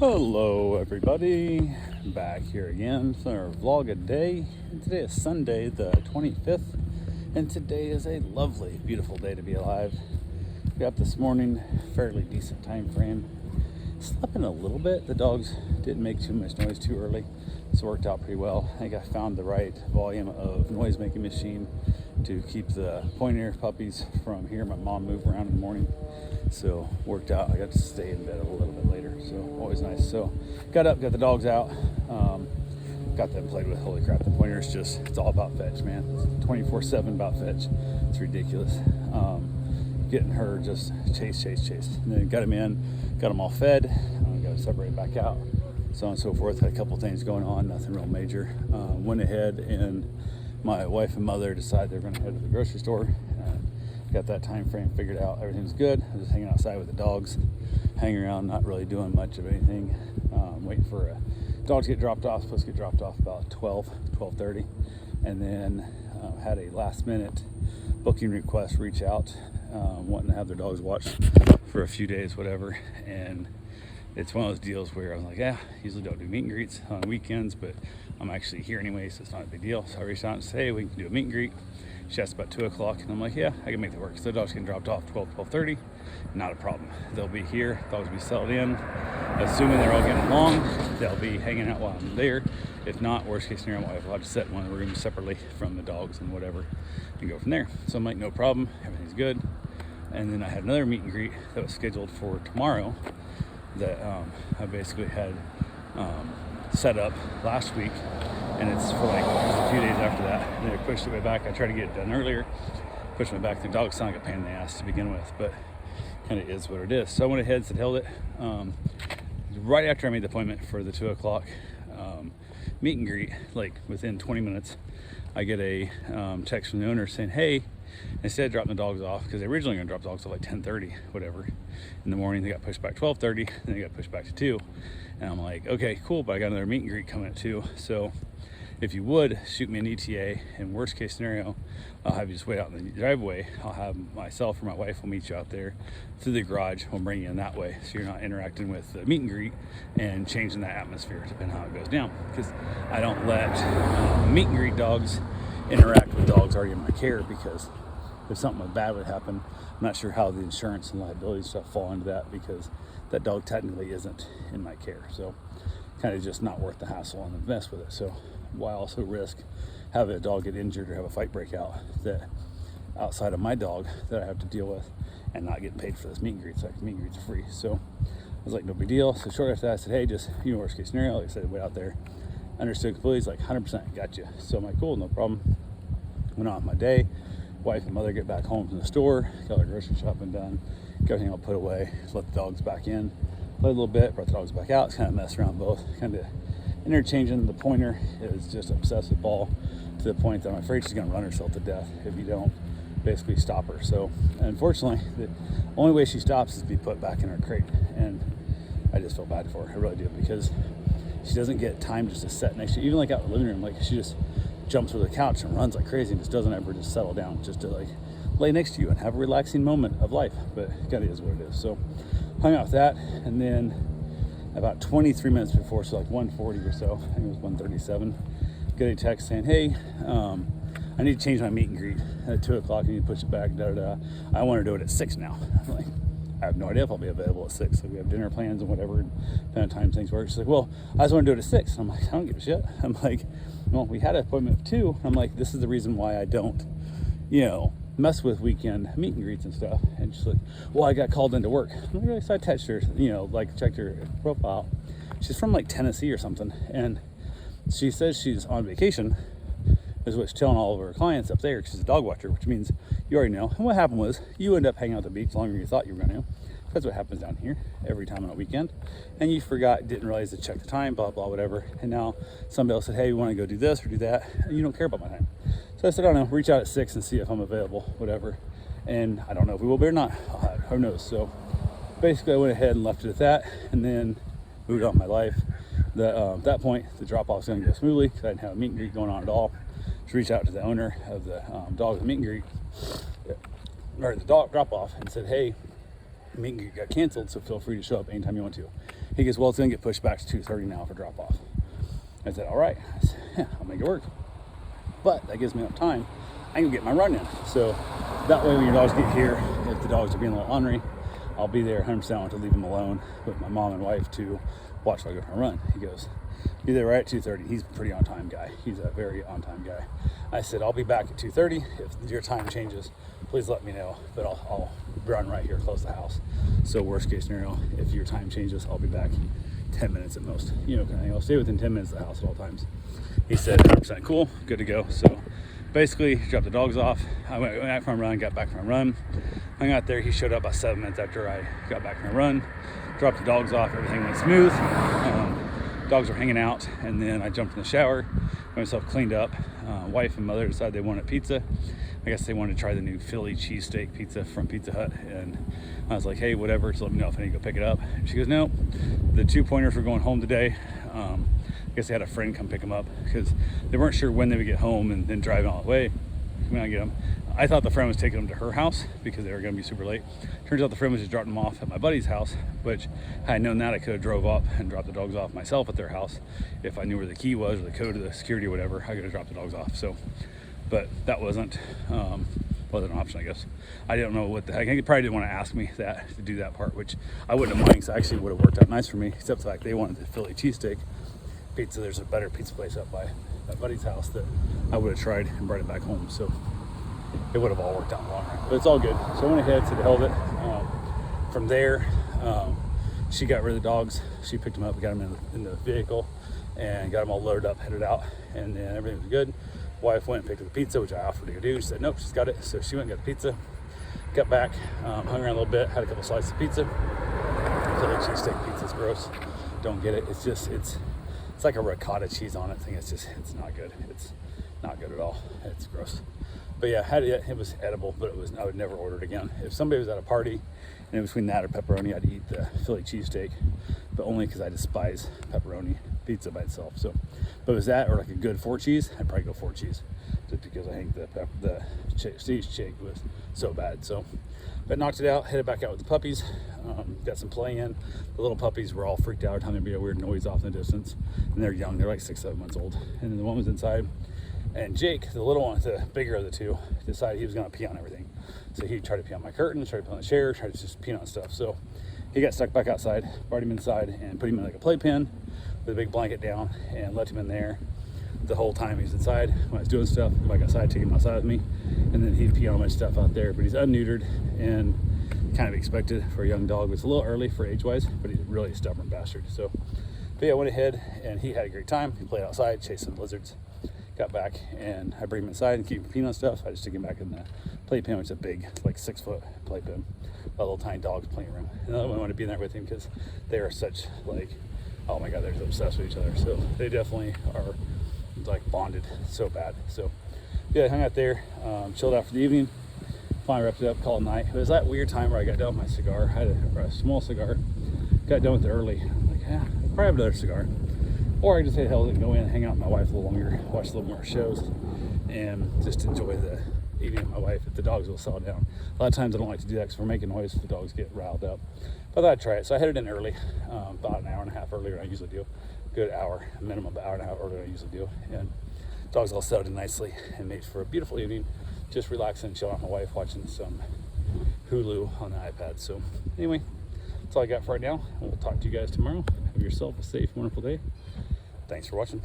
Hello everybody, back here again for our vlog a day. And today is Sunday the 25th, and today is a lovely, beautiful day to be alive. Got up this morning, fairly decent time frame. Slept in a little bit. The dogs didn't make too much noise too early, so it worked out pretty well. I think I found the right volume of noise making machine to keep the pointer puppies from hearing my mom move around in the morning. So worked out. I got to stay in bed a little bit later, so always nice. So got up, got the dogs out, got them played with. Holy crap, the pointer is just, it's all about fetch, man. It's 24/7 about fetch. It's ridiculous. Getting her just chase, and then got them in, got them all fed, got to separate back out, so on and so forth. Had a couple things going on, nothing real major. Went ahead and my wife and mother decided they're going to head to the grocery store. Got that time frame figured out. Everything's good. I was just hanging outside with the dogs, hanging around, not really doing much of anything. Waiting for a dog to get dropped off. Supposed to get dropped off about 12:30, and then had a last minute booking request reach out, wanting to have their dogs watched for a few days, whatever. And it's one of those deals where I'm like, yeah, usually don't do meet and greets on weekends, but I'm actually here anyway, so it's not a big deal. So I reached out and said, hey, we can do a meet and greet. She asked about 2 o'clock, and I'm like, yeah, I can make that work. So the dogs getting dropped off 12:30, not a problem. They'll be here, dogs will be settled in. Assuming they're all getting along, they'll be hanging out while I'm there. If not, worst case scenario, I'll have to set one of the rooms separately from the dogs and whatever, and go from there. So I'm like, no problem, everything's good. And then I had another meet and greet that was scheduled for tomorrow that I basically had set up last week, and it's for like a few days after that. And then I pushed it way back. I tried to get it done earlier, pushed it back. The dogs sound like a pain in the ass to begin with, but kind of is what it is. So I went ahead and held it. Right after I made the appointment for the 2 o'clock meet and greet, like within 20 minutes, I get a text from the owner saying, hey, instead of dropping the dogs off, because they originally were going to drop dogs off like 10:30, whatever, in the morning, they got pushed back 12:30, then they got pushed back to 2. And I'm like, okay, cool, but I got another meet and greet coming at 2. So if you would shoot me an ETA, and worst case scenario, I'll have you just wait out in the driveway. I'll have myself or my wife will meet you out there through the garage. We'll bring you in that way, so you're not interacting with the meet and greet and changing that atmosphere depending on how it goes down. Because I don't let meet and greet dogs interact with dogs already in my care, because if something bad would happen, I'm not sure how the insurance and liability stuff fall into that, because that dog technically isn't in my care. So kind of just not worth the hassle and the mess with it. So why also risk having a dog get injured or have a fight break out that outside of my dog that I have to deal with and not getting paid for this meet and greet. So meet and greets are free. So I was like, no big deal. So short after that, I said, hey, just, worst case scenario, like I said, wait out there. Understood completely. He's like, 100%, got you. So I'm like, cool, no problem. Went on with my day. Wife and mother get back home from the store, got our grocery shopping done, got everything all put away, let the dogs back in, played a little bit, brought the dogs back out, kind of messed around both, kind of interchanging. The pointer is just obsessive ball to the point that I'm afraid she's going to run herself to death if you don't basically stop her. So unfortunately, the only way she stops is to be put back in her crate, and I just feel bad for her, I really do, because she doesn't get time just to sit next to you, even like out in the living room, like she just jumps over the couch and runs like crazy and just doesn't ever just settle down just to like lay next to you and have a relaxing moment of life. But it kind of is what it is. So hung out with that, and then about 23 minutes before, so like 1:40 or so, I think it was 1:37, get a text saying, hey, I need to change my meet and greet at 2 o'clock. I need to push it back, I want to do it at 6 now. I'm like, I have no idea if I'll be available at 6. So we have dinner plans and whatever, and kind of time things work. She's like, well, I just want to do it at 6. And I'm like, I don't give a shit. I'm like, well, we had an appointment at 2. I'm like, this is the reason why I don't, mess with weekend meet and greets and stuff. And she's like, well, I got called into work. I'm like, so I texted her, checked her profile. She's from like Tennessee or something. And she says she's on vacation, is what she's telling all of her clients up there, because she's a dog watcher, which means you already know. And what happened was, you end up hanging out at the beach longer than you thought you were going to. That's what happens down here every time on a weekend. And you forgot, didn't realize to check the time, blah, blah, whatever. And now somebody else said, hey, you want to go do this or do that? And you don't care about my time. So I said, I don't know, reach out at 6 and see if I'm available, whatever. And I don't know if we will be or not. Who knows? So basically I went ahead and left it at that, and then moved on with my life. At that point, the drop-off was going to go smoothly because I didn't have a meet and greet going on at all. Just reached out to the owner of the dog meet and greet, or the dog drop-off, and said, hey, meeting got canceled, so feel free to show up anytime you want to. He goes, well, it's gonna get pushed back to 2:30 now for drop off. I said, all right. I said, yeah, I'll make it work. But that gives me enough time. I can get my run in. So that way when your dogs get here, if the dogs are being a little ornery, I'll be there 100% to leave them alone with my mom and wife to watch while I go for a run. He goes, be there right at 2:30. He's a pretty on time guy. He's a very on time guy. I said, I'll be back at 2:30. If your time changes, please let me know, but I'll run right here close to the house. So worst case scenario, if your time changes, I'll be back 10 minutes at most. You know, I'll stay within 10 minutes of the house at all times. He said 100% cool, good to go. So basically dropped the dogs off. I went out for a run, got back from a run. Hung out there. He showed up about 7 minutes after I got back from a run. Dropped the dogs off, everything went smooth. Dogs were hanging out, and then I jumped in the shower, got myself cleaned up. Wife and mother decided they wanted pizza. I guess they wanted to try the new Philly cheesesteak pizza from Pizza Hut, and I was like, hey, whatever, just let me know if I need to go pick it up. And she goes, no, the 2 pointers were going home today. I guess they had a friend come pick them up because they weren't sure when they would get home and then drive all the way. Come out and get them. I thought the friend was taking them to her house because they were going to be super late. Turns out the friend was just dropping them off at my buddy's house, which had I known that, I could have drove up and dropped the dogs off myself at their house. If I knew where the key was or the code of the security or whatever, I could have dropped the dogs off. So, but that wasn't an option, I guess. I don't know what the heck. He probably didn't want to ask me that to do that part, which I wouldn't have minded, because actually would have worked out nice for me, except the fact they wanted the Philly cheesesteak pizza. There's a better pizza place up by my buddy's house that I would have tried and brought it back home. So it would have all worked out in the long run, but it's all good. So I went ahead to the held it. From there, she got rid of the dogs. She picked them up, got them in the vehicle, and got them all loaded up, headed out, and then everything was good. Wife went and picked up the pizza, which I offered to go do. She said nope, she's got it. So she went and got the pizza, got back, hung around a little bit, had a couple slices of pizza. Philly cheesesteak pizza's gross. Don't get it. It's like a ricotta cheese on it thing. It's not good. It's not good at all. It's gross. But yeah, it was edible, but I would never order it again. If somebody was at a party and in between that or pepperoni, I'd eat the Philly cheesesteak, but only because I despise pepperoni pizza by itself. So, but it was that or like a good 4 cheese, I'd probably go 4 cheese, just because I think the cheese shake was so bad. So, but knocked it out, headed back out with the puppies, got some play in. The little puppies were all freaked out, telling me a weird noise off in the distance, and they're young, they're like 6-7 months old, and then the one was inside. And Jake, the little one, the bigger of the two, decided he was going to pee on everything. So he tried to pee on my curtains, tried to pee on the chair, tried to just pee on stuff. So he got stuck back outside, brought him inside, and put him in like a playpen with a big blanket down, and left him in there the whole time he was inside. When I was doing stuff, go back outside, take him outside with me, and then he'd pee on my stuff out there. But he's unneutered and kind of expected for a young dog. It's a little early for age-wise, but he's really a stubborn bastard. So, but yeah, I went ahead, and he had a great time. He played outside, chased some lizards. Got back, and I bring him inside and keep him peeing on stuff. I just stick him back in the playpen, which is a big, like 6-foot playpen, a little tiny dog's playing room. And I wanted to be in there with him because they are such like, oh my god, they're so obsessed with each other. So they definitely are like bonded so bad. So yeah, I hung out there, chilled out for the evening, finally wrapped it up, called it night. It was that weird time where I got done with my cigar. I had a small cigar, got done with it early. I'm like, yeah, I'll probably have another cigar. Or I just say hell and go in and hang out with my wife a little longer, watch a little more shows, and just enjoy the evening with my wife if the dogs will settle down. A lot of times I don't like to do that because we're making noise, the dogs get riled up. But I thought I'd try it. So I headed in early, about an hour and a half earlier than I usually do. Good hour, minimum hour and a half earlier than I usually do. And dogs all settled in nicely and made for a beautiful evening. Just relaxing and chilling with my wife, watching some Hulu on the iPad. So anyway, that's all I got for right now. We'll talk to you guys tomorrow. Have yourself a safe, wonderful day. Thanks for watching.